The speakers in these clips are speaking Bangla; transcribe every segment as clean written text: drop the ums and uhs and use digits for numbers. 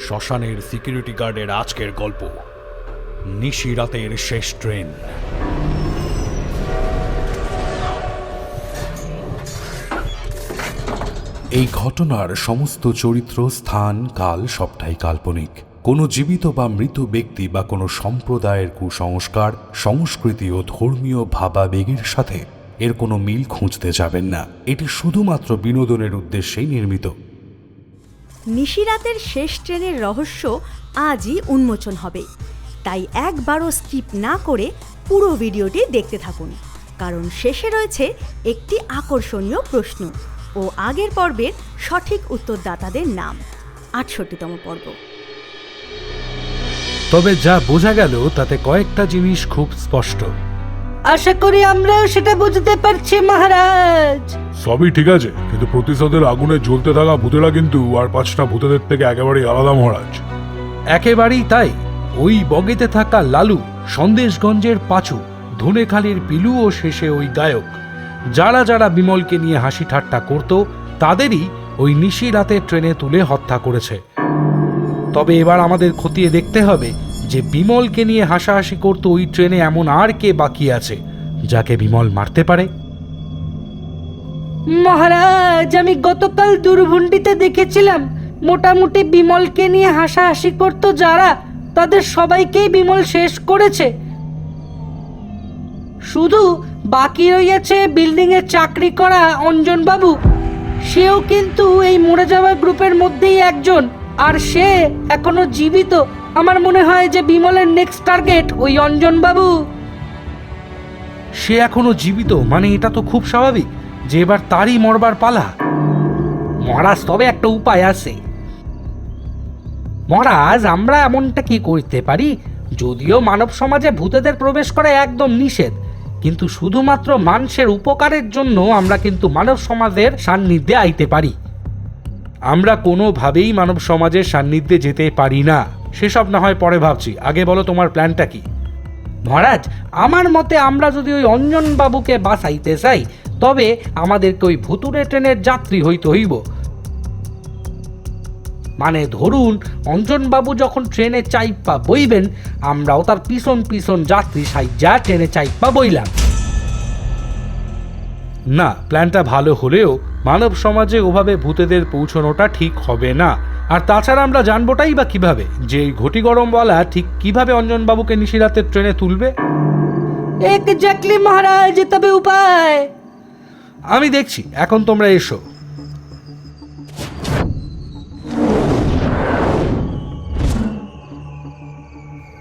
শ্মশানের সিকিউরিটি গার্ডের আজকের গল্প, নিশি রাতের শেষ ট্রেন। এই ঘটনার সমস্ত চরিত্র, স্থান, কাল সবটাই কাল্পনিক। কোনো জীবিত বা মৃত ব্যক্তি বা কোনো সম্প্রদায়ের কুসংস্কার, সংস্কৃতি ও ধর্মীয় ভাবাবেগের সাথে এর কোনো মিল খুঁজতে যাবেন না। এটি শুধুমাত্র বিনোদনের উদ্দেশ্যেই নির্মিত। নিশিরাতের শেষ ট্রেনের রহস্য আজই উন্মোচন হবে, তাই একবারও স্কিপ না করে পুরো ভিডিওটি দেখতে থাকুন, কারণ শেষে রয়েছে একটি আকর্ষণীয় প্রশ্ন ও আগের পর্বের সঠিক উত্তরদাতাদের নাম। ৬৮তম পর্ব। তবে যা বোঝা গেল তাতে কয়েকটা জিনিস খুব স্পষ্ট। আশা করি আমরাও সেটা বুঝতে পারছি মহারাজ। সবই ঠিক আছে, কিন্তু প্রতিশোধের আগুনে জ্বলতে থাকা ভূতেরা কিন্তু আর ৫টা ভূতেদের থেকে একেবারেই আলাদা মহারাজ। একেবারেই তাই। ওই বগেতে থাকা লালু, সন্দেশগঞ্জের পাঁচু, ধনেখালির পিলু ও শেষে ওই গায়ক, যারা যারা বিমলকে নিয়ে হাসি ঠাট্টা করত, তাদেরই ওই নিশি রাতে ট্রেনে তুলে হত্যা করেছে। তবে এবার আমাদের খতিয়ে দেখতে হবে যে বিমলকে নিয়ে হাসাহাসি করত ওই ট্রেনে এমন আর কে বাকি আছে যাকে বিমল মারতে পারে। মহারাজ, আমি গতকাল দূরভূণ্ডিতে দেখেছিলাম মোটামুটি বিমলকে নিয়ে হাসাহাসি করত যারা, তাদের সবাইকেই বিমল শেষ করেছে। শুধু বাকি রয়েছে বিল্ডিংয়ে চাকরি করা অঞ্জন বাবু। সেও কিন্তু এই মরে যাওয়া গ্রুপের মধ্যেই একজন, আর সে এখনো জীবিত। আমার মনে হয় যে বিমলের নেক্সট টার্গেট ওই অঞ্জন বাবু। সে এখনো জীবিত মানে এটা তো খুব স্বাভাবিক যে এবার তারই মরবার পালা। মহারাজ, তবে একটা উপায় আছে। মহারাজ, আমরা এমনটা কি করতে পারি, যদিও মানব সমাজে ভূতেদের প্রবেশ করা একদম নিষেধ, কিন্তু শুধুমাত্র মানুষের উপকারের জন্য আমরা কিন্তু মানব সমাজের সান্নিধ্যে আইতে পারি। আমরা কোনোভাবেই মানব সমাজের সান্নিধ্যে যেতে পারি না। সেসব না হয় পরে ভাবছি, আগে বলো তোমার প্ল্যানটা কি? মহারাজ, আমার মতে আমরা যদি ওই অঞ্জন বাবুকে বাঁচাইতে চাই, তবে আমাদেরকে ওই ভুতুরে ট্রেনের যাত্রী হইতে হইব। মানে ধরুন, অঞ্জনবাবু যখন ট্রেনে চাইপা বইবেন, আমরাও তার পিছন পিছন যাত্রী সাইজা ট্রেনে চাইপা বইলাম। না, প্ল্যানটা ভালো হলেও মানব সমাজে ওভাবে ভূতেদের পৌঁছানোটা ঠিক হবে না। আর তাছাড়া আমরা জানবোটাই বা কিভাবে যে এই ঘটি গরমওয়ালা ঠিক কিভাবে অঞ্জনবাবুকে নিশিরাতের ট্রেনে তুলবে? এক্স্যাক্টলি মহারাজ, তবে উপায় আমি দেখছি, এখন তোমরা এসো।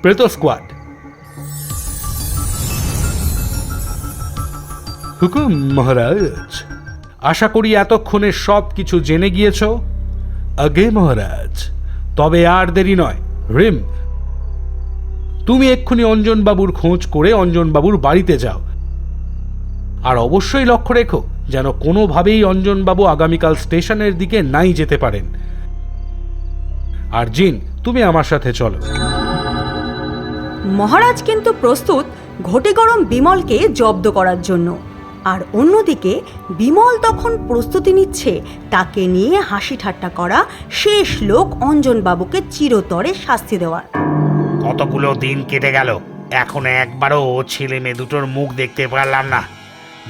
প্রেত স্কোয়াড। হুকুম মহারাজ। আশা করি এতক্ষণে সব কিছু জেনে গিয়েছ। আগে মহারাজ, তবে আর দেরি নয়। রিম, তুমি এক্ষুনি অঞ্জনবাবুর খোঁজ করে অঞ্জনবাবুর বাড়িতে যাও, আর অবশ্যই লক্ষ্য রেখো যেন কোনোভাবেই অঞ্জনবাবু আগামীকাল স্টেশনের দিকে নাই যেতে পারেন। আর জিন, তুমি আমার সাথে চলো। মহারাজ কিন্তু প্রস্তুত ঘটে গরম বিমলকে জব্দ করার জন্য, আর অন্যদিকে বিমল তখন প্রস্তুতি নিচ্ছে তাকে নিয়ে হাসি ঠাট্টা করা শেষ লোক অঞ্জনবাবুকে চিরতরে শাস্তি দেওয়ার। কতগুলো দিন কেটে গেল, এখনো একবারও ছেলে মেয়ে দুটোর মুখ দেখতে পারলাম না।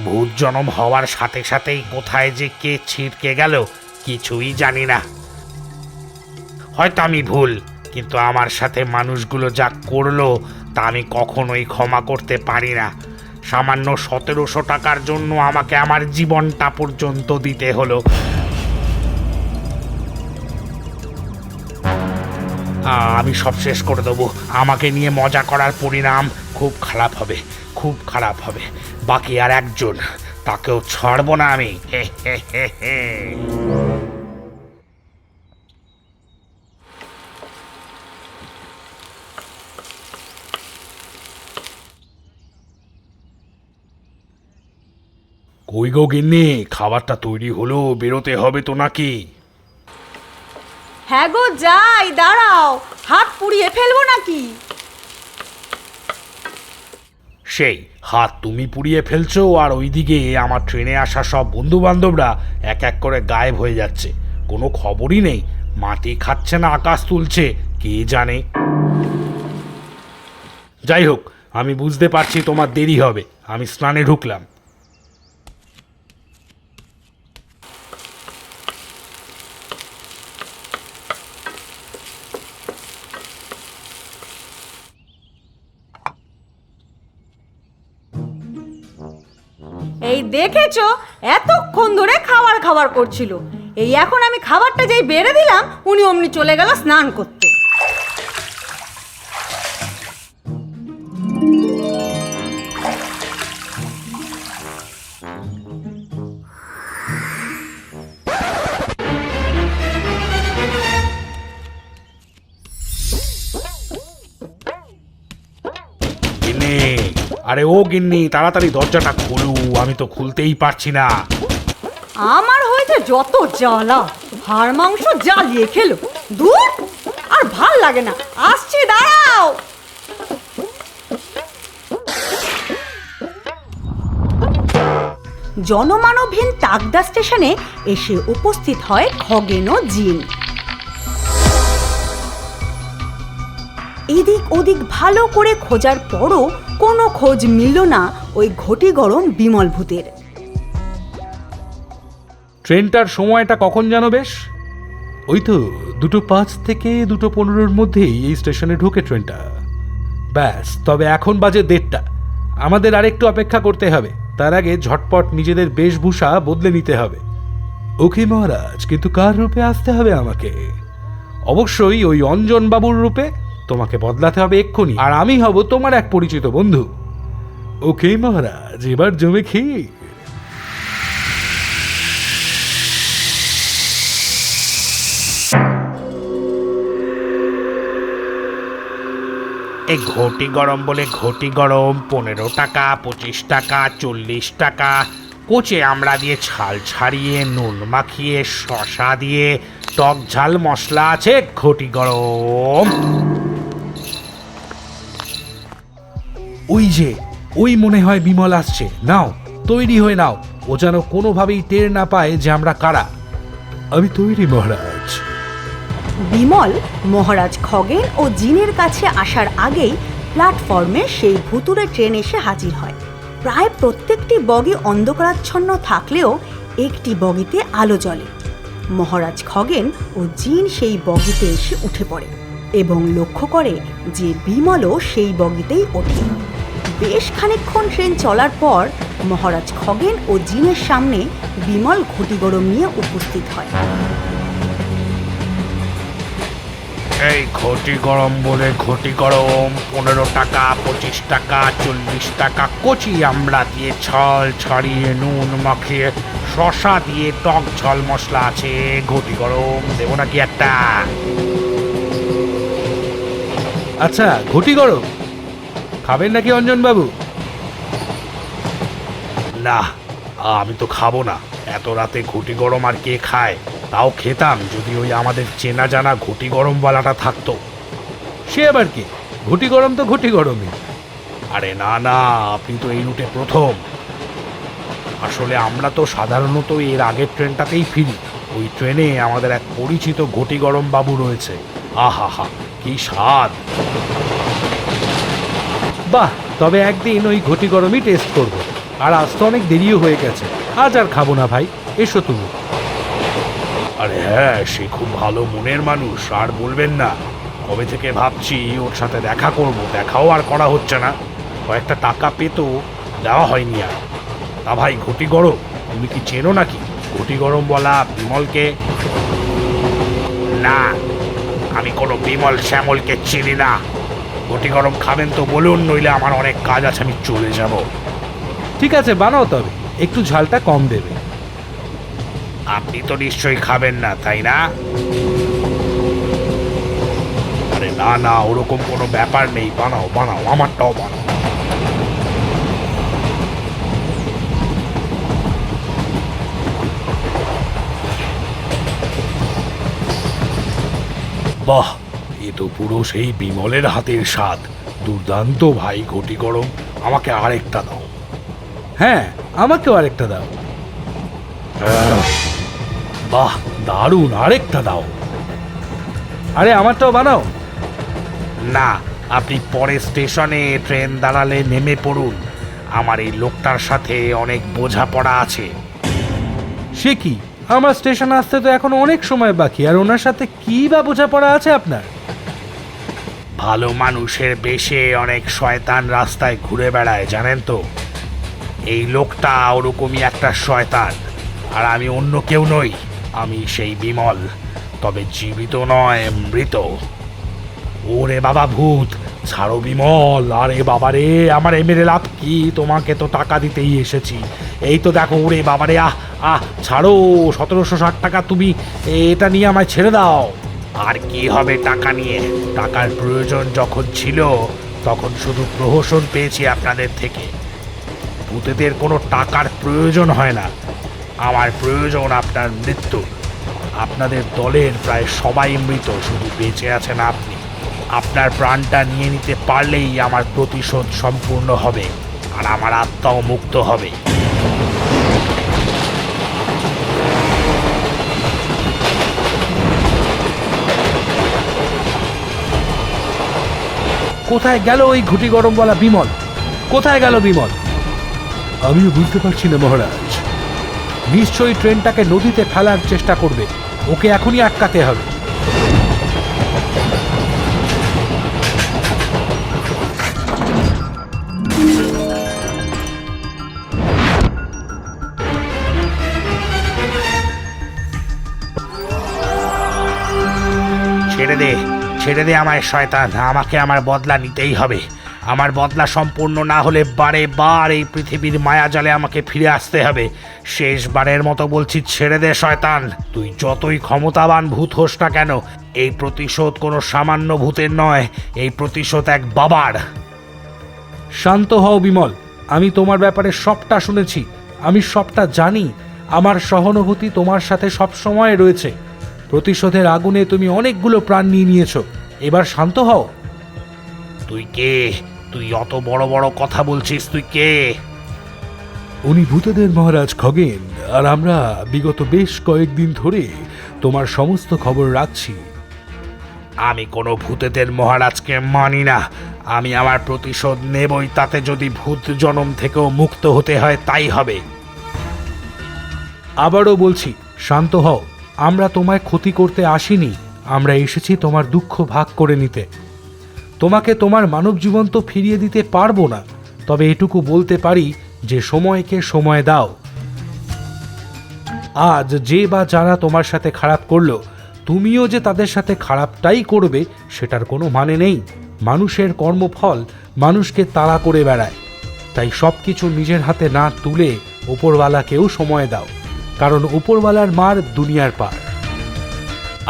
ভূত জন্ম হওয়ার সাথে সাথেই কোথায় যে কে ছিটকে গেল কিছুই জানি না। হয়তো আমি ভুল, কিন্তু আমার সাথে মানুষগুলো যা করলো তা আমি কখনোই ক্ষমা করতে পারি না। সামান্য ১৭০০ টাকার জন্য আমাকে আমার জীবনটা পর্যন্ত দিতে হলো। আমি সব শেষ করে দেবো। আমাকে নিয়ে মজা করার পরিণাম খুব খারাপ হবে, খুব খারাপ হবে। বাকি আর একজন, তাকেও ছাড়বো না আমি। হে হে হে হে। কই গো গিন্নি, খাবারটা তৈরি হলো, বেরোতে হবে তো নাকি? হ্যাঁ গো, যাই, দাঁড়াও, হাত পুড়িয়ে ফেলবো নাকি? সেই হাত তুমি পুড়িয়ে ফেলছো, আর ওইদিকে আমার ট্রেনে আসা সব বন্ধু বান্ধবরা এক এক করে গায়েব হয়ে যাচ্ছে। কোনো খবরই নেই। মাটি খাচ্ছে না আকাশ তুলছে কে জানে। যাই হোক, আমি বুঝতে পারছি তোমার দেরি হবে, আমি স্নানে ঢুকলাম। এই দেখেছো, এতক্ষণ ধরে খাবার খাবার করছিল। এই এখন আমি খাবারটা যেই বেড়ে দিলাম, উনি অমনি চলে গেল স্নান করতে। গিন্নি, আরে ও গিন্নি, তাড়াতাড়ি দরজাটা খোলো, আমি তো খুলতেই পারছি না। আমার হয়েছে যত জ্বালা, হাড় মাংস জ্বালিয়ে খেলো। দূর, আর ভাল লাগে না, আসছি, দাঁড়াও। জনমানবহীন তাকদা স্টেশনে এসে উপস্থিত হয় খগেন ও জিন। এদিক ওদিক ভালো করে খোঁজার পরও কোনো খোঁজ মিলল না ওই ঘটি গরম বিমল ভূতের। ট্রেনটার সময়টা কখন জানো বেশ? ওই তো 2:05 থেকে 2:15-র মধ্যেই এই স্টেশনে ঢোকে ট্রেনটা। ব্যাস, তবে এখন বাজে 1:30টা। আমাদের আরেকটু অপেক্ষা করতে হবে, তার আগে ঝটপট নিজেদের বেশভূষা বদলে নিতে হবে। ওকে মহারাজ, কিন্তু কার রূপে আসতে হবে আমাকে? অবশ্যই ওই অঞ্জন বাবুর রূপে। তোমাকে বদলাতে হবে এক্ষুনি, আর আমি হব তোমার এক পরিচিত বন্ধু। ওকে মহারাজ, এবার জমে ক্ষীর। এই ঘটি গরম বলে ঘটি গরম 15 টাকা, 25 টাকা, 40 টাকা। কোচে আমরা দিয়ে ছাল ছাড়িয়ে নুন মাখিয়ে শশা দিয়ে টক ঝাল মশলা আছে ঘটি গরম। ওই যে, ওই মনে হয় বিমল আসছে। নাও, তৈরি হয়ে নাও, ও যেন কোনোভাবেই টের না পায় যে আমরা কারা। আমি তৈরি মহারাজ। বিমল মহারাজ খগেন ও জিনের কাছে আসার আগেই প্ল্যাটফর্মে সেই ভুতুড়ে ট্রেন এসে হাজির হয়। প্রায় প্রত্যেকটি বগি অন্ধকারাচ্ছন্ন থাকলেও একটি বগিতে আলো জ্বলে। মহারাজ খগেন ও জিন সেই বগিতে এসে উঠে পড়ে এবং লক্ষ্য করে যে বিমলও সেই বগিতেই ওঠে। বেশ খানিকক্ষণ ট্রেন চলার পর মহারাজ খগেন ও জিনের সামনে বিমল ঘটি গরম নিয়ে উপস্থিত হয়। এই ঘটি গরম বলে ঘটি গরম 15 টাকা, 25 টাকা, 40 টাকা। কচি আমরা দিয়ে ছাল ছাড়িয়ে নুন মাখিয়ে শশা দিয়ে টক ঝাল মশলা আছে ঘটি গরম। দেবো নাকি একটা? আচ্ছা, ঘটি গরম খাবেন নাকি অঞ্জন বাবু? না, আমি তো খাবো না। এত রাতে ঘটি গরম আর কে খায়? তাও খেতাম যদি ওই আমাদের চেনা জানা ঘটি গরমওয়ালাটা থাকতো। সে আবার কি? ঘটি গরম তো ঘটি গরমই। আরে না না, আপনি তো এই রুটে প্রথম। আসলে আমরা তো সাধারণত এর আগের ট্রেনটাতেই ফিরি। ওই ট্রেনে আমাদের এক পরিচিত ঘটি গরম বাবু রয়েছে। আহা হা, কি স্বাদ! বাহ, তবে একদিন ওই ঘটি গরমই টেস্ট করবো। আর আজ তো অনেক দেরিও হয়ে গেছে, আজ আর খাবো না ভাই, এসো তুমি। আরে হ্যাঁ, সে খুব ভালো মনের মানুষ, আর বলবেন না। কবে থেকে ভাবছি ওর সাথে দেখা করব, দেখাও আর করা হচ্ছে না। কয়েকটা টাকা পেতো, দেওয়া হয়নি আর। তা ভাই ঘটি গরম, তুমি কি চেনো নাকি ঘটি গরম বলা বিমলকে? না, আমি কোনো বিমল শ্যামলকে চিনি না। ঘটি গরম খাবেন তো বলুন, নইলে আমার অনেক কাজ আছে, আমি চলে যাব। ঠিক আছে, বানাও, তবে একটু ঝালটা কম দেবে। আপনি তো নিশ্চয়ই খাবেন না, তাই না? আরে না না, ওরকম কোনো ব্যাপার নেই। বানাও বানাও, আমারটাও বানাও। বাহ, এ তো পুরো সেই বিমলের হাতের স্বাদ। দুর্দান্ত ভাই ঘটি গরম, আমাকে আরেকটা দাও। হ্যাঁ, আমাকেও আরেকটা দাও। বাহ, দারুণ, আরেকটা দাও। আরে আমারটাও বানাও। না, আপনি পরে স্টেশনে ট্রেন দাঁড়ালে নেমে পড়ুন। আমার এই লোকটার সাথে অনেক বোঝাপড়া আছে। সে কি, আমার স্টেশনে আসতে তো এখন অনেক সময় বাকি, আর ওনার সাথে কি বা বোঝাপড়া আছে আপনার? ভালো মানুষের বেশে অনেক শয়তান রাস্তায় ঘুরে বেড়ায়, জানেন তো? এই লোকটা ওরকমই একটা শয়তান, আর আমি অন্য কেউ নই। আমি সেই বিমল, তবে জীবিত নয়, মৃত। ওরে বাবা ভূত, ছাড়ো বিমল। আরে বাবারে, আমার মেরে লাভ কি? তোমাকে তো টাকা দিতেই এসেছি। এই তো দেখো, ওরে বাবারে, ছাড়ো। 1760 টাকা, তুমি এটা নিয়ে আমায় ছেড়ে দাও। আর কি হবে টাকা নিয়ে? টাকার প্রয়োজন যখন ছিল তখন শুধু প্রহসন পেয়েছি আপনাদের থেকে। ভূতেদের কোনো টাকার প্রয়োজন হয় না, আমার প্রয়োজন আপনার মৃত্যু। আপনাদের দলের প্রায় সবাই মৃত, শুধু বেঁচে আছেন আপনি। আপনার প্রাণটা নিয়ে নিতে পারলেই আমার প্রতিশোধ সম্পূর্ণ হবে, আর আমার আত্মাও মুক্ত হবে। কোথায় গেল ওই ঘুটি গরমওয়ালা বিমল? কোথায় গেল বিমল? আমিও বুঝতে পারছি না মহারাজ। নিশ্চয়ই ট্রেনটাকে নদীতে ফেলার চেষ্টা করবে। ওকে এখনই আটকাতে হবে। ছেড়ে দে, ছেড়ে দে আমায় শয়তান। আমাকে আমার বদলা নিতেই হবে। আমার বদলা সম্পূর্ণ না হলে বারে বার এই পৃথিবীর মায়াজালে আমাকে ফিরে আসতে হবে। শেষবারের মতো বলছি, ছেড়ে দে শয়তান। তুই যতই ক্ষমতাবান ভূত হোস না কেন, এই প্রতিশোধ কোনো সামান্য ভূতের নয়, এই প্রতিশোধ এক বাবার। শান্ত হও বিমল, আমি তোমার ব্যাপারে সবটা শুনেছি, আমি সবটা জানি। আমার সহানুভূতি তোমার সাথে সব সময় রয়েছে। প্রতিশোধের আগুনে তুমি অনেকগুলো প্রাণ নিয়ে নিয়েছো, এবার শান্ত হও। তুই কে? তুই অত বড় বড় কথা বলছিস, তুই কে? উনি ভূতেদের মহারাজ খগেন, আর আমরা বিগত বেশ কয়েকদিন ধরে তোমার সমস্ত খবর রাখছি। আমি কোনো ভূতেদের মহারাজকে মানি না। আমি আমার প্রতিশোধ নেবই, তাতে যদি ভূত জনম থেকেও মুক্ত হতে হয় তাই হবে। আবারও বলছি, শান্ত হও। আমরা তোমায় ক্ষতি করতে আসিনি, আমরা এসেছি তোমার দুঃখ ভাগ করে নিতে। তোমাকে তোমার মানব জীবন তো ফিরিয়ে দিতে পারবো না, তবে এটুকু বলতে পারি যে সময়কে সময় দাও। আজ যে বা যারা তোমার সাথে খারাপ করলো, তুমিও যে তাদের সাথে খারাপটাই করবে সেটার কোনো মানে নেই। মানুষের কর্মফল মানুষকে তাড়া করে বেড়ায়। তাই সব কিছু নিজের হাতে না তুলে ওপরওয়ালাকেও সময় দাও, কারণ ওপরওয়ালার মার দুনিয়ার পার।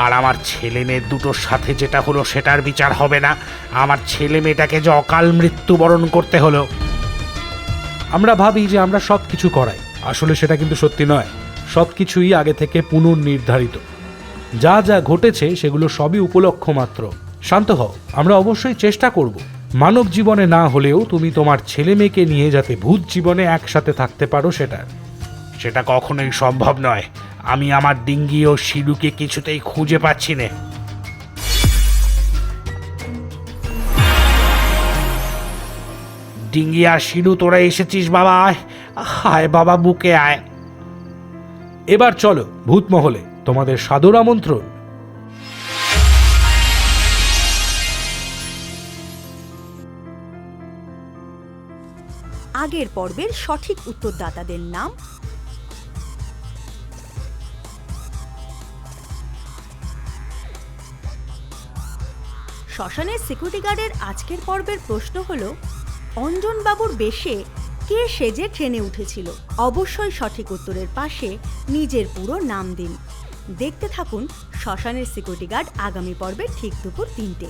আর আমার ছেলে মেয়ে দুটোর সাথে যেটা হলো সেটার বিচার হবে না? আমার ছেলে মেয়েটাকে যে অকাল মৃত্যুবরণ করতে হলো। আমরা ভাবি যে আমরা সব কিছু করাই, আসলে সেটা কিন্তু সত্যি নয়। সব কিছুই আগে থেকে পুনর্নির্ধারিত। যা যা ঘটেছে সেগুলো সবই উপলক্ষ মাত্র। শান্ত হও, আমরা অবশ্যই চেষ্টা করব। মানব জীবনে না হলেও তুমি তোমার ছেলে মেয়েকে নিয়ে যাতে ভূত জীবনে একসাথে থাকতে পারো, সেটা কখনোই সম্ভব নয়। আমি আমার ডিঙ্গি ও শিলুকে কিছুতেই খুঁজে পাচ্ছি না। ডিঙ্গি আর শিলু, তোরা এসেছিস বাবা? হায় বাবা, বুকে আয়। এবার চলো ভূতমহলে, তোমাদের সাদর আমন্ত্রণ। আগের পর্বের সঠিক উত্তরদাতাদের নাম: শ্মশানের সিকিউরিটি গার্ডের আজকের পর্বের প্রশ্ন হলো, অঞ্জনবাবুর বেশে কে সেজে ট্রেনে উঠেছিল? অবশ্যই সঠিক উত্তরের পাশে নিজের পুরো নাম দিন। দেখতে থাকুন শ্মশানের সিকিউরিটি গার্ড আগামী পর্বে ঠিক দুপুর 3টে।